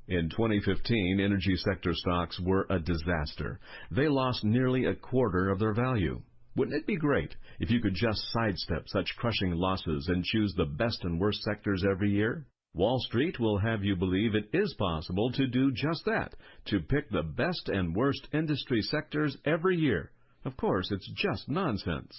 In 2015, energy sector stocks were a disaster. They lost nearly a quarter of their value. Wouldn't it be great if you could just sidestep such crushing losses and choose the best and worst sectors every year? Wall Street will have you believe it is possible to do just that, to pick the best and worst industry sectors every year. Of course, it's just nonsense.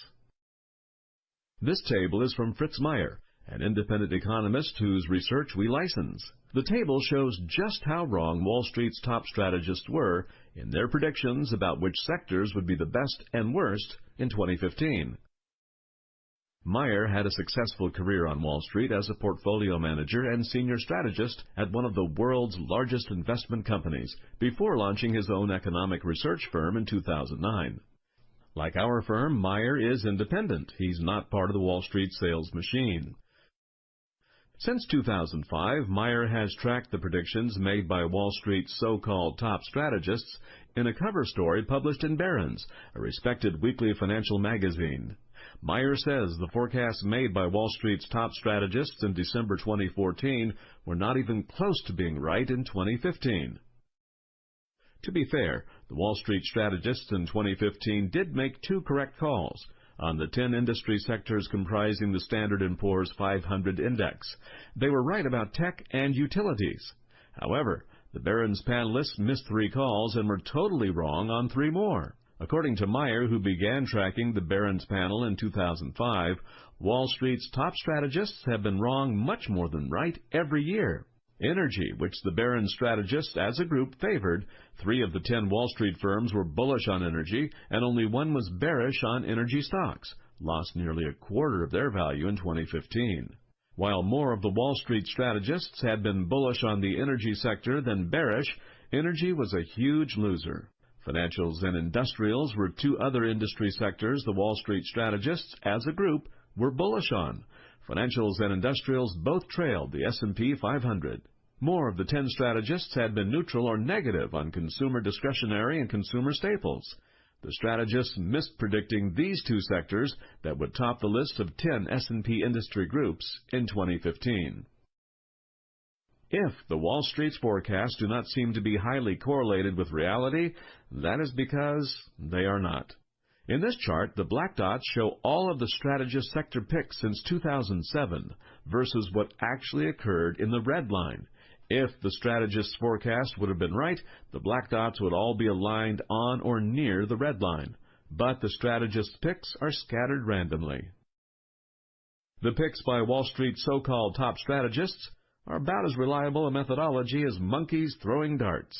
This table is from Fritz Meyer, an independent economist whose research we license. The table shows just how wrong Wall Street's top strategists were in their predictions about which sectors would be the best and worst in 2015. Meyer had a successful career on Wall Street as a portfolio manager and senior strategist at one of the world's largest investment companies before launching his own economic research firm in 2009. Like our firm, Meyer is independent. He's not part of the Wall Street sales machine. Since 2005, Meyer has tracked the predictions made by Wall Street's so-called top strategists in a cover story published in Barron's, a respected weekly financial magazine. Meyer says the forecasts made by Wall Street's top strategists in December 2014 were not even close to being right in 2015. To be fair, the Wall Street strategists in 2015 did make two correct calls on the 10 industry sectors comprising the Standard & Poor's 500 index. They were right about tech and utilities. However, the Barron's panelists missed 3 calls and were totally wrong on 3 more. According to Meyer, who began tracking the Barron's panel in 2005, Wall Street's top strategists have been wrong much more than right every year. Energy, which the Barron's strategists as a group favored, 3 of the 10 Wall Street firms were bullish on energy, and only 1 was bearish on energy stocks, lost nearly a quarter of their value in 2015. While more of the Wall Street strategists had been bullish on the energy sector than bearish, energy was a huge loser. Financials and industrials were 2 other industry sectors the Wall Street strategists, as a group, were bullish on. Financials and industrials both trailed the S&P 500. More of the 10 strategists had been neutral or negative on consumer discretionary and consumer staples. The strategists missed predicting these 2 sectors that would top the list of 10 S&P industry groups in 2015. If the Wall Street's forecasts do not seem to be highly correlated with reality, that is because they are not. In this chart, the black dots show all of the strategist sector picks since 2007 versus what actually occurred in the red line. If the strategist's forecast would have been right, the black dots would all be aligned on or near the red line. But the strategist's picks are scattered randomly. The picks by Wall Street's so-called top strategists are about as reliable a methodology as monkeys throwing darts.